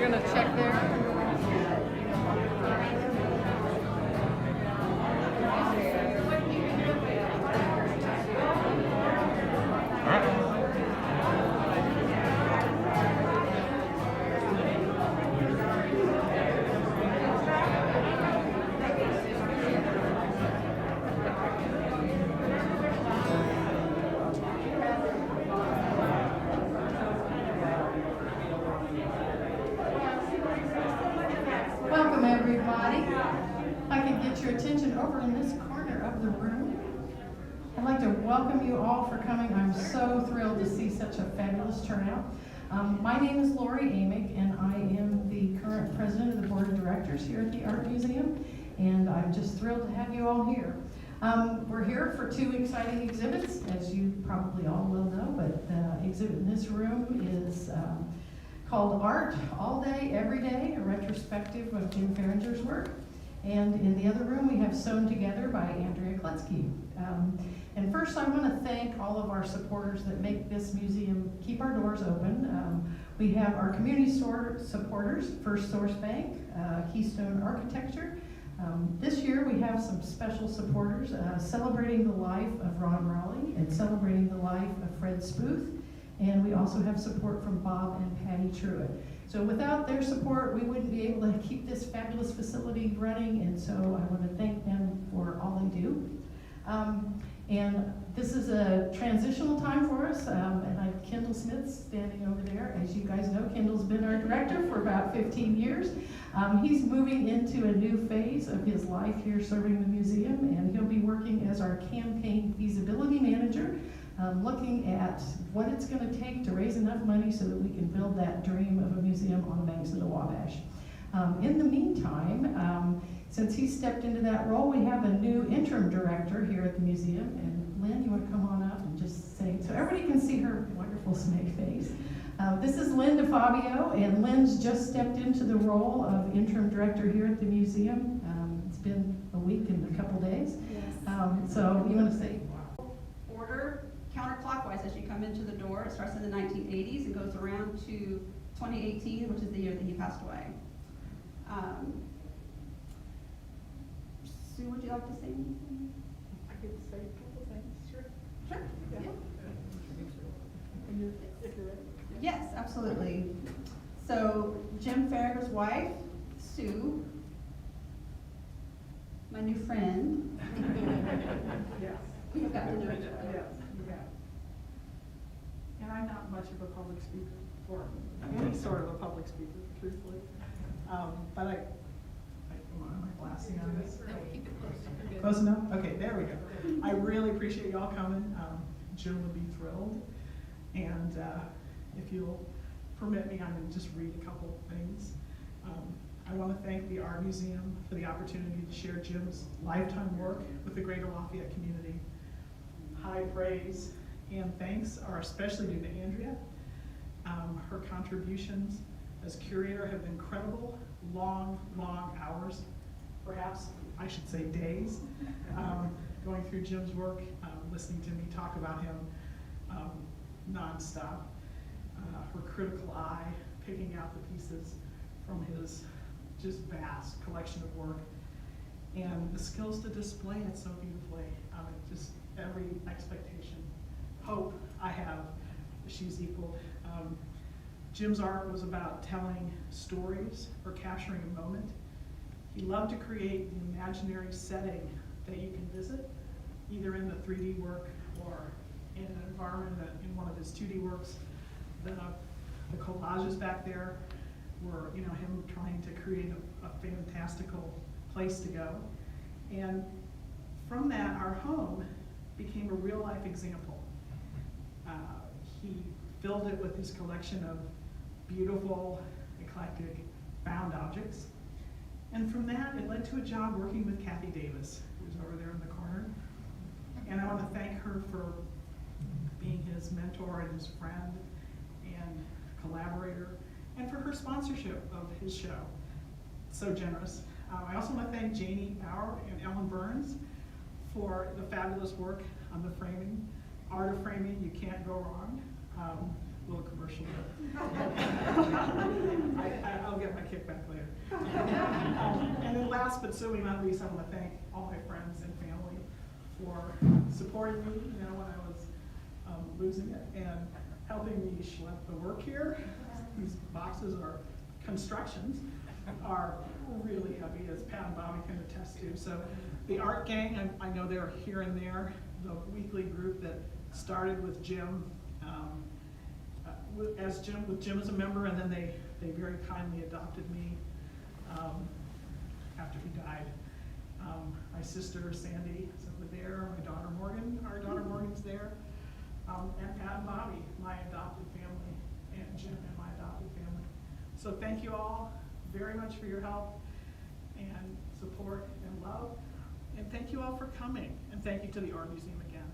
They're going to check there. Welcome everybody. If I could get your attention over in this corner of the room. I'd like to welcome you all for coming. I'm so thrilled to see such a fabulous turnout. My name is Lori Amick, and I am the current president of the board of directors here at the Art Museum, and I'm just thrilled to have you all here. We're here for two exciting exhibits, as you probably all will know, but the exhibit in this room is called Art All Day, Every Day, a retrospective of Jim Ferringer's work. And in the other room, we have Sown Together by Andrea Klutzke. And first, I want to thank all of our supporters that make this museum keep our doors open. We have our community supporters, First Source Bank, Keystone Architecture. This year, we have some special supporters celebrating the life of Ron Raleigh and celebrating the life of Fred Spooth. And we also have support from Bob and Patty Truitt. So without their support, we wouldn't be able to keep this fabulous facility running, and so I want to thank them for all they do. And this is a transitional time for us, and I have Kendall Smith standing over there. As you guys know, Kendall's been our director for about 15 years. He's moving into a new phase of his life here serving the museum, and he'll be working as our campaign feasibility manager, looking at what it's going to take to raise enough money so that we can build that dream of a museum on the banks of the Wabash. In the meantime, since he stepped into that role, we have a new interim director here at the museum. And Lynn, you want to come on up and just say, so everybody can see her wonderful smeg face. This is Lynn DeFabio, and Lynn's just stepped into the role of interim director here at the museum. It's been a week and a couple days. Yes. So you want to say? Order counterclockwise as you come into the door. It starts in the 1980s and goes around to 2018, which is the year that he passed away. Sue, would you like to say anything? I could say a couple things, sure. Sure. Yeah. If you're ready. Yes, absolutely. So Jim Ferringer's wife, Sue, my new friend. Yes. We've got to know each other. Yes, you have. And I'm not much of a public speaker, or any sort of a public speaker, truthfully. But I come on, my glassing on this. Close enough? Okay, there we go. I really appreciate y'all coming. Jim would be thrilled. And if you'll permit me, I'm going to just read a couple things. I want to thank the Art Museum for the opportunity to share Jim's lifetime work with the greater Lafayette community. High praise and thanks are especially due to Andrea. Her contributions as curator have been incredible, long hours, perhaps I should say days, going through Jim's work, listening to me talk about him nonstop. Her critical eye, picking out the pieces from his just vast collection of work, and the skills to display it so beautifully. Just every expectation, hope I have, she's equaled. Jim's art was about telling stories or capturing a moment. He loved to create an imaginary setting that you can visit, either in the 3D work or in an environment in one of his 2D works. The collages back there were, him trying to create a fantastical place to go. And from that, our home became a real life example. He filled it with his collection of beautiful, eclectic, found objects. And from that, it led to a job working with Kathy Davis, who's over there in the corner. And I want to thank her for being his mentor and his friend and collaborator, and for her sponsorship of his show. So generous. I also want to thank Janie Bauer and Ellen Burns for the fabulous work on the framing. Art of framing, you can't go wrong. Little commercial. I'll kickback later. And then last but certainly not least, I want to thank all my friends and family for supporting me, you know, when I was losing it and helping me schlep the work here. These boxes are constructions, are really heavy, as Pat and Bobby can attest to. So the art gang, I know they're here and there, the weekly group that started with Jim, with Jim as a member, and then they very kindly adopted me after he died. My sister Sandy is over there, my daughter Morgan, our daughter Morgan's there, and Pat and Bobby, my adopted family, and Jim and my adopted family. So thank you all very much for your help and support and love, and thank you all for coming, and thank you to the Art Museum again.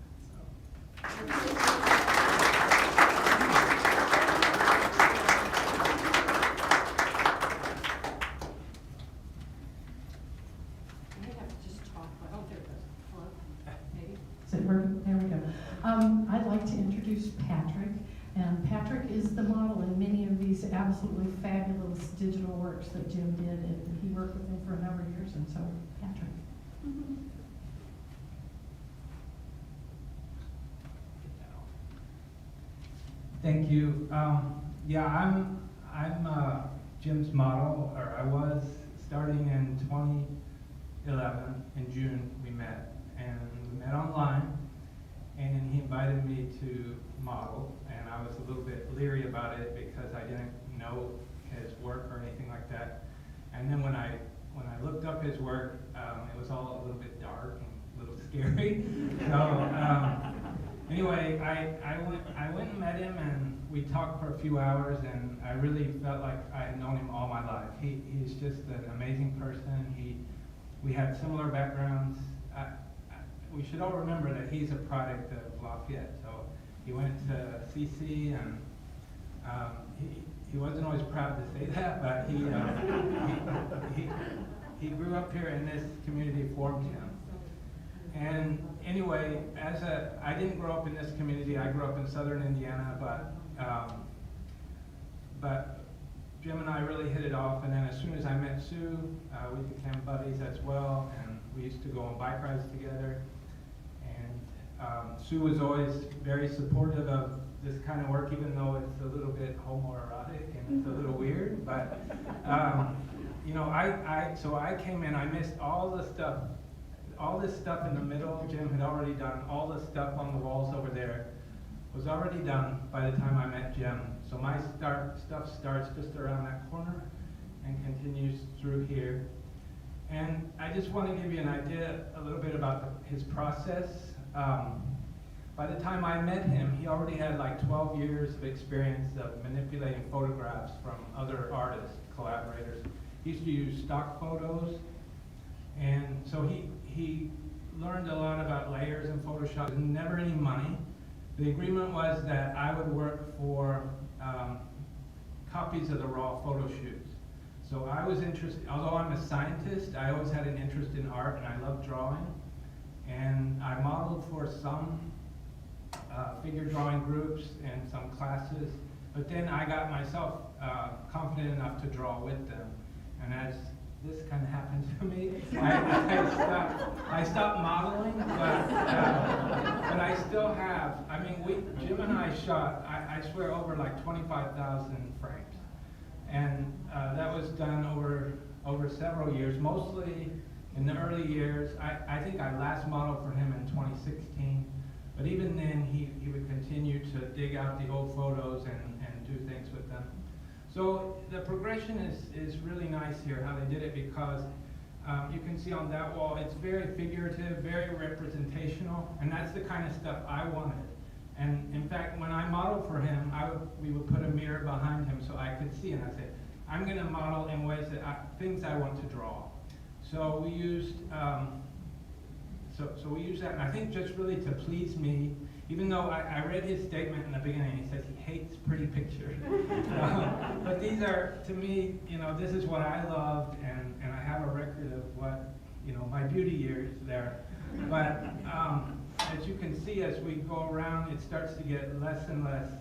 Is it working? There we go. I'd like to introduce Patrick. And Patrick is the model in many of these absolutely fabulous digital works that Jim did. And he worked with him for a number of years. And so, Patrick. Thank you. Yeah, I'm Jim's model, or I was, starting in 2011. In June we met, and we met online, and he invited me to model, and I was a little bit leery about it because I didn't know his work or anything like that. And then when I looked up his work, it was all a little bit dark and a little scary. So anyway, I went and met him, and we talked for a few hours, and I really felt like I had known him all my life. He's just an amazing person. We had similar backgrounds. We should all remember that he's a product of Lafayette. So he went to CC, and he wasn't always proud to say that, but he grew up here, and this community formed him. And anyway, I didn't grow up in this community. I grew up in southern Indiana, but Jim and I really hit it off. And then as soon as I met Sue, we became buddies as well, and we used to go on bike rides together. And Sue was always very supportive of this kind of work, even though it's a little bit homoerotic and it's a little weird. But you know, so I came in. I missed all the stuff. All this stuff in the middle, Jim had already done. All the stuff on the walls over there was already done by the time I met Jim. So my stuff starts just around that corner and continues through here. And I just want to give you an idea a little bit about his process. By the time I met him, he already had like 12 years of experience of manipulating photographs from other artists, collaborators. He used to use stock photos. And so he learned a lot about layers in Photoshop. Never any money. The agreement was that I would work for copies of the raw photo shoots. So I was interested, although I'm a scientist, I always had an interest in art, and I love drawing. And I modeled for some figure drawing groups and some classes, but then I got myself confident enough to draw with them. And as this kind of happened to me, I stopped modeling, but I still have. I mean, Jim and I shot, I swear, over like 25,000 frames, and that was done over several years, mostly in the early years. I think I last modeled for him in 2016, but even then he would continue to dig out the old photos and do things with them. So the progression is really nice here, how they did it, because you can see on that wall, it's very figurative, very representational, and that's the kind of stuff I wanted. And in fact, when I modeled for him, we would put a mirror behind him so I could see, and I said, I'm going to model in ways that things I want to draw. So we used we used that, and I think just really to please me. Even though I read his statement in the beginning, he says he hates pretty pictures. But these are, to me, you know, this is what I loved, and I have a record of what, you know, my beauty years there. But as you can see, as we go around, it starts to get less and less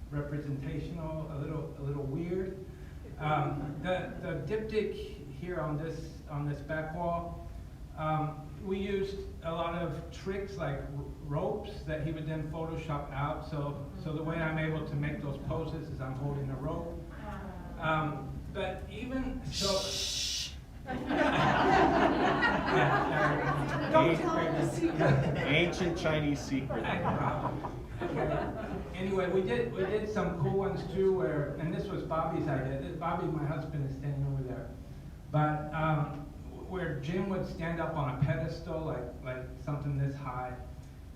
representational, a little weird. The diptych here on this back wall, we used a lot of tricks like ropes that he would then Photoshop out. So the way I'm able to make those poses is I'm holding a rope. But even so. Don't tell them the secret. Ancient Chinese secret. Anyway, we did some cool ones too, and this was Bobby's idea. Bobby, my husband, is standing over there. But where Jim would stand up on a pedestal, like something this high,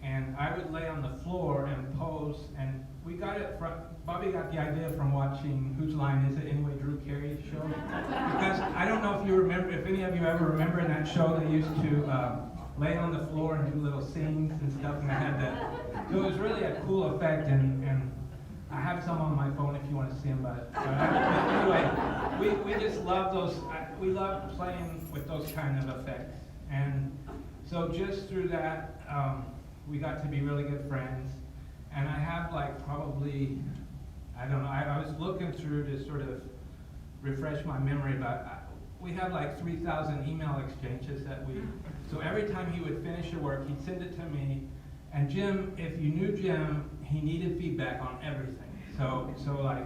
and I would lay on the floor and pose. And we got it from Bobby got the idea from watching Whose Line Is It Anyway, Drew Carey's show. Because I don't know if you remember, if any of you ever remember in that show, they used to lay on the floor and do little scenes and stuff, and I had that. So it was really a cool effect, and I have some on my phone if you want to see them. But anyway, we just love those. We love playing with those kind of effects, and so just through that, we got to be really good friends. And I have like probably, I don't know. I was looking through to sort of refresh my memory, but we had like 3,000 email exchanges that we. So every time he would finish a work, he'd send it to me. And Jim, if you knew Jim, he needed feedback on everything. So like,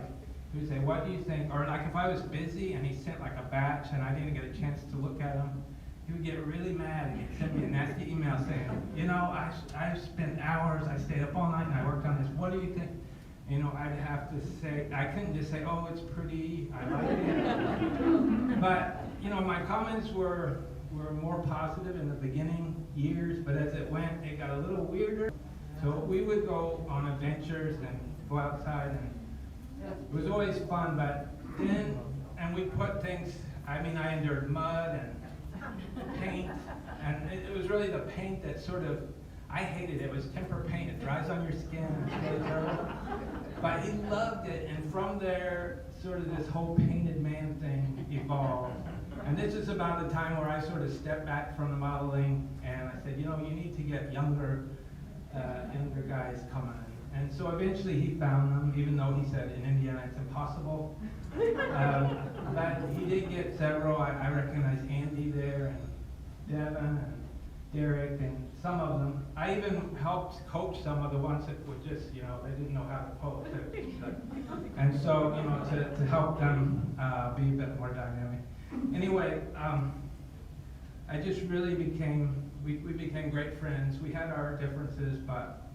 he would say, what do you think? Or like if I was busy and he sent like a batch and I didn't get a chance to look at them, he would get really mad and he'd send me a nasty email saying, I spent hours, I stayed up all night and I worked on this, what do you think? I'd have to say, I couldn't just say, oh, it's pretty, I like it. But, my comments were more positive in the beginning years, but as it went, it got a little weirder. So we would go on adventures and go outside, and it was always fun, but then, and we put things, I endured mud and paint, and it was really the paint that sort of, I hated it. It was temper paint. It dries on your skin and it's really terrible. But he loved it, and from there, sort of this whole painted man thing evolved. And this is about the time where I sort of stepped back from the modeling, and I said, you need to get younger guys coming. And so eventually he found them, even though he said in Indiana it's impossible. But he did get several. I recognize Andy there, and Devin, and Derek, and some of them. I even helped coach some of the ones that would just, they didn't know how to pose. And so, to help them be a bit more dynamic. Anyway, I just really we became great friends. We had our differences, but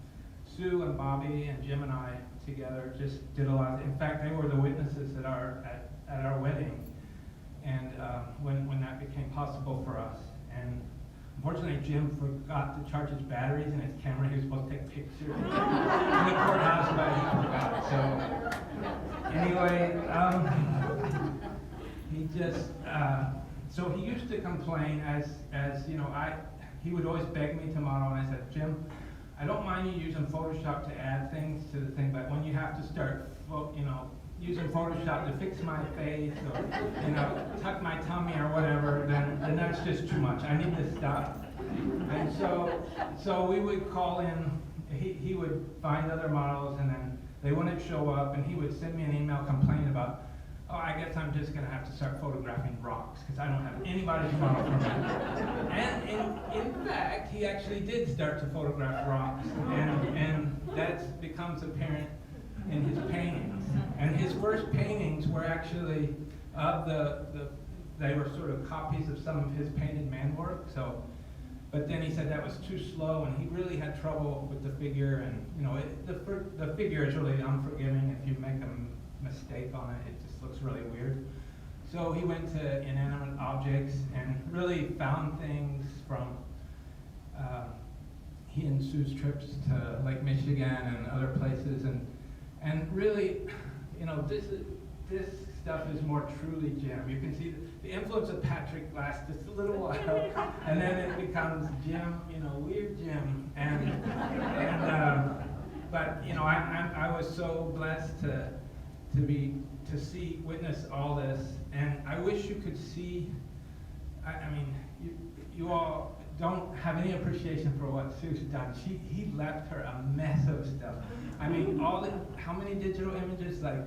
Sue and Bobby and Jim and I together just did a lot. In fact, they were the witnesses at our wedding, and when that became possible for us. And unfortunately, Jim forgot to charge his batteries in his camera. He was supposed to take pictures in the courthouse, but he forgot. So anyway, he just so he used to complain as he would always beg me to model, and I said, Jim, I don't mind you using Photoshop to add things to the thing, but when you have to start, using Photoshop to fix my face or, tuck my tummy or whatever, then that's just too much. I need to stop. And so we would call in, he would find other models, and then they wouldn't show up, and he would send me an email complaining about, oh, I guess I'm just going to have to start photographing rocks because I don't have anybody to model for me. And in fact, he actually did start to photograph rocks, and that becomes apparent in his paintings. And his first paintings were actually they were sort of copies of some of his painted man work. So, but then he said that was too slow, and he really had trouble with the figure. And the figure is really unforgiving. If you make a mistake on it, it just looks really weird. So he went to inanimate objects and really found things from he and Sue's trips to Lake Michigan and other places, and really, this stuff is more truly Jim. You can see the influence of Patrick lasts just a little while, and then it becomes Jim, weird Jim, but I was so blessed to witness all this, and I wish you could see. You all don't have any appreciation for what Sue's done. He left her a mess of stuff. How many digital images? Like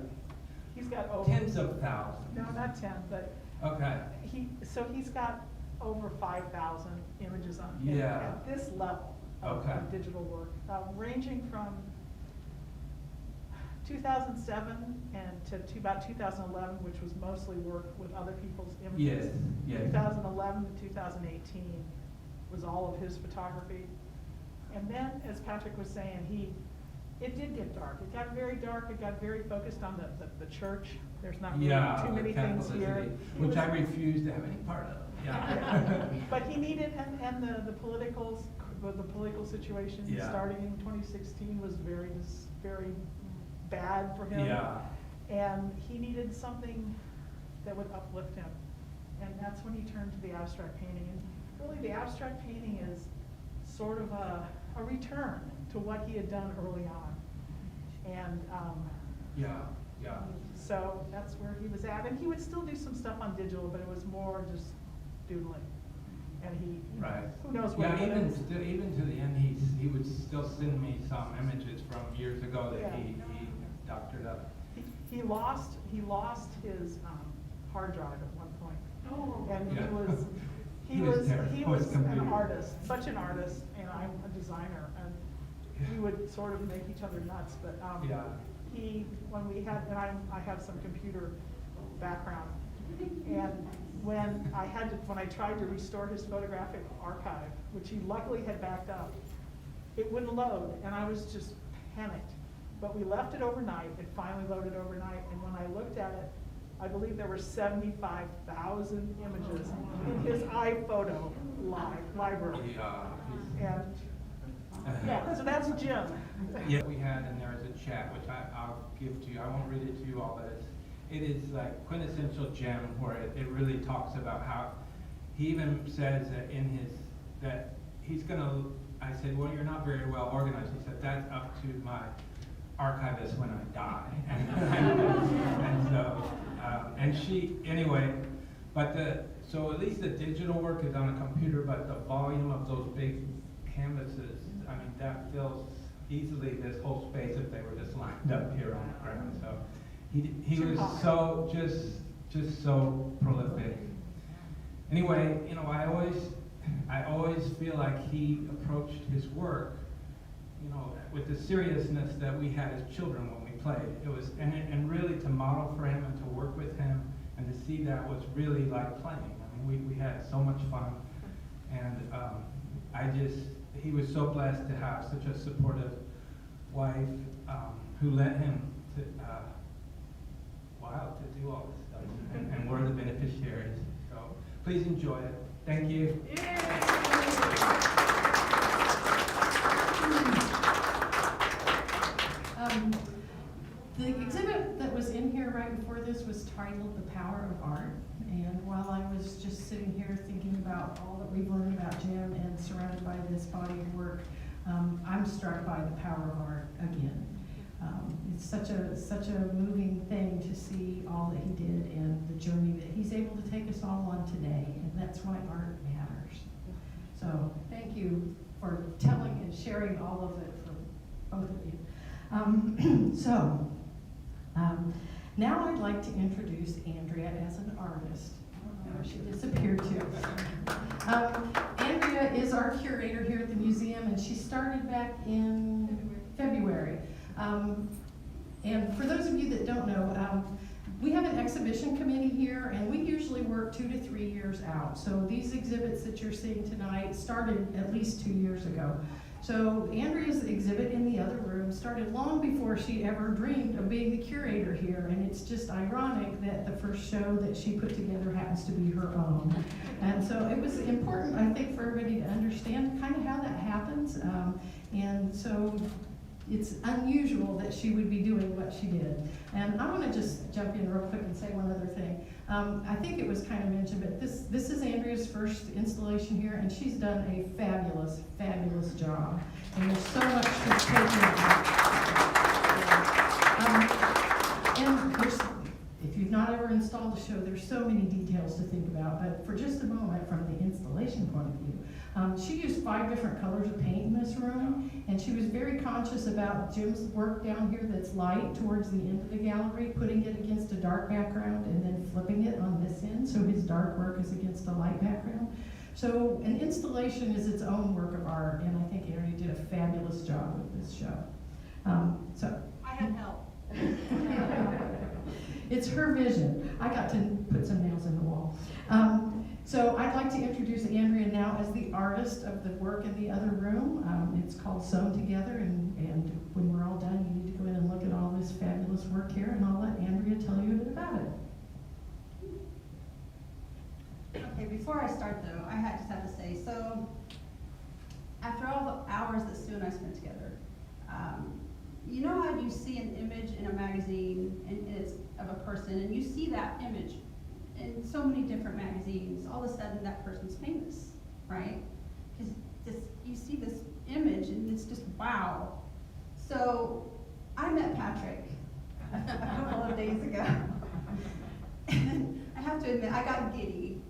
he's got over. Tens of thousands. No, not 10, but Okay, he's got over 5,000 images on Yeah. at this level of Okay. digital work, ranging from 2007 to about 2011, which was mostly work with other people's images. Yes, yes. 2011 to 2018 was all of his photography. And then, as Patrick was saying, it did get dark. It got very dark. It got very focused on the church. There's not really Yeah, too many the things here. Catholicity, He which was- I refuse to have any part of. Yeah. But he needed, and the political situation Yeah. starting in 2016 was very bad for him. Yeah. And he needed something that would uplift him. And that's when he turned to the abstract painting. And really, the abstract painting is sort of a return to what he had done early on. And Yeah, yeah. so that's where he was at. And he would still do some stuff on digital, but it was more just doodling. And Right. who knows what Yeah, it even is. even to the end, he would still send me some images from years ago that Yeah. he doctored up. He lost his hard drive at one point. Oh. And Yeah. he He was was terrible. he With was an computers. artist, such an artist, and I'm a designer, and we would sort of make each other nuts, but Yeah. when we had, and I have some computer background, and when I tried to restore his photographic archive, which he luckily had backed up, it wouldn't load, and I was just panicked. But we left it overnight, it finally loaded overnight, and when I looked at it, I believe there were 75,000 images in his iPhoto library. Yeah. And, yeah, so that's Jim. Yeah, we had, and there is a chat, which I'll give to you. I won't read it to you all, but it is like quintessential Jim, where it really talks about how, he even says that that he's gonna, I said, well, you're not very well organized. He said, that's up to my archivist when I die. And so, anyway, so at least the digital work is on a computer, but the volume of those big canvases, I mean, that fills easily this whole space if they were just lined up here on the ground. So he was so, just so prolific. Anyway, I always feel like he approached his work, with the seriousness that we had as children when we played. It was, and really to model for him and to work with him and to see that was really like playing. I mean, we had so much fun, and he was so blessed to have such a supportive wife who led him to do all this stuff, and we're the beneficiaries. So please enjoy it. Thank you. The exhibit that was in here right before this was titled The Power of Art. And while I was just sitting here thinking about all that we've learned about Jim and surrounded by this body of work, I'm struck by the power of art again. It's such a moving thing to see all that he did and the journey that he's able to take us all on today, and that's why art matters. So thank you for telling and sharing all of it for both of you. Now I'd like to introduce Andrea as an artist. Where she disappeared to. Andrea is our curator here at the museum, and she started back in February. And for those of you that don't know, we have an exhibition committee here, and we usually work 2 to 3 years out. So these exhibits that you're seeing tonight started at least 2 years ago. So Andrea's exhibit in the other room started long before she ever dreamed of being the curator here, and it's just ironic that the first show that she put together happens to be her own. And so it was important, I think, for everybody to understand kind of how that happens. And so it's unusual that she would be doing what she did. And I want to just jump in real quick and say one other thing. I think it was kind of mentioned, but this is Andrea's first installation here, and she's done a fabulous, fabulous job. And there's so much she's taken on. And if you've not ever installed the show, there's so many details to think about, but for just a moment, from the installation point of view, she used 5 different colors of paint in this room, and she was very conscious about Jim's work down here that's light towards the end of the gallery, putting it against a dark background and then flipping it on this end, so his dark work is against a light background. So an installation is its own work of art, and I think Andrea did a fabulous job with this show. So I had help. it's her vision. I got to put some nails in the wall. So I'd like to introduce Andrea now as the artist of the work in the other room. It's called Sown Together, and when we're all done, you need to go in and look at all this fabulous work here, and I'll let Andrea tell you a bit about it. Okay, before I start though, I just have to say, so after all the hours that Sue and I spent together, you know how you see an image in a magazine and it's of a person, and you see that image in so many different magazines, all of a sudden that person's famous, right? Because you see this image and it's just wow. So I met Patrick a couple of days ago. And I have to admit, I got giddy.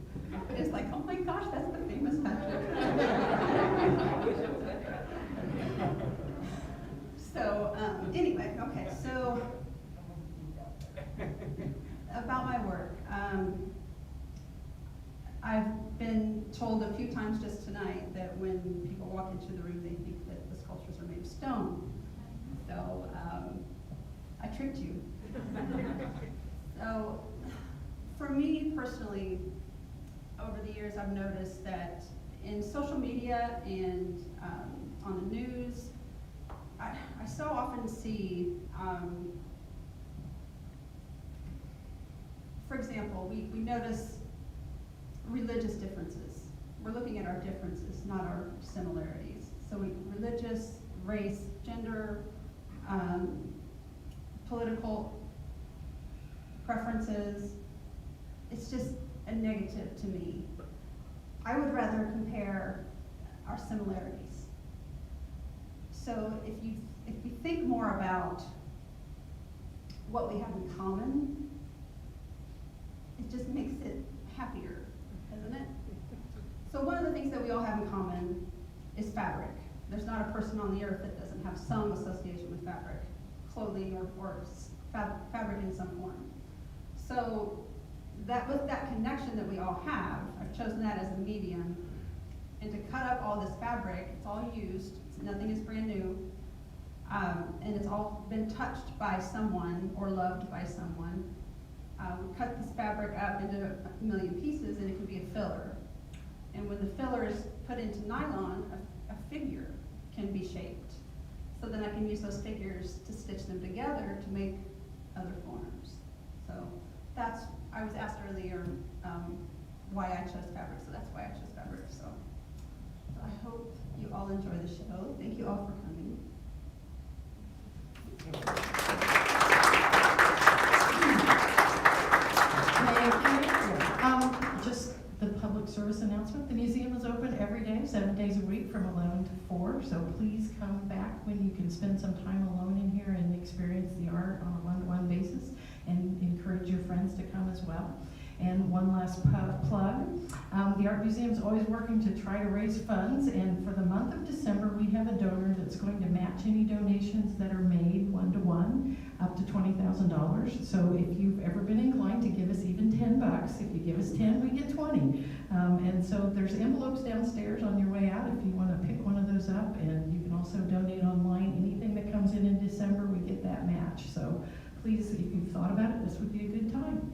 It's like, oh my gosh, that's the famous Patrick. So anyway, okay, so about my work. I've been told a few times just tonight that when people walk into the room, they think that the sculptures are made of stone. So I tricked you. So for me personally, over the years, I've noticed that in social media and on the news, I so often see, for example, we notice religious differences. We're looking at our differences, not our similarities. So religious, race, gender, political preferences, it's just a negative to me. I would rather compare our similarities. So if you think more about what we have in common, it just makes it happier, doesn't it? So one of the things that we all have in common is fabric. There's not a person on the earth that doesn't have some association with fabric, clothing or fabric in some form. So that with that connection that we all have, I've chosen that as a medium, and to cut up all this fabric, it's all used, nothing is brand new, and it's all been touched by someone or loved by someone. We cut this fabric up into a million pieces, and it can be a filler. And when the filler is put into nylon, a figure can be shaped. So then I can use those figures to stitch them together to make other forms. So that's, I was asked earlier why I chose fabric, so that's why I chose fabric. So I hope you all enjoy the show. Thank you all for coming. Just the public service announcement. The museum is open every day, 7 days a week from 11 to 4. So please come back when you can spend some time alone in here and experience the art on a one-to-one basis, and encourage your friends to come as well. And one last plug, the Art Museum is always working to try to raise funds, and for the month of December, we have a donor that's going to match any donations that are made one-to-one, up to $20,000. So if you've ever been inclined to give us even $10, if you give us 10, we get 20. And so there's envelopes downstairs on your way out if you want to pick one of those up, and you can also donate online. Anything that comes in December, we get that match. So please, if you've thought about it, this would be a good time.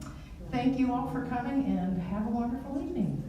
Thank you all for coming, and have a wonderful evening.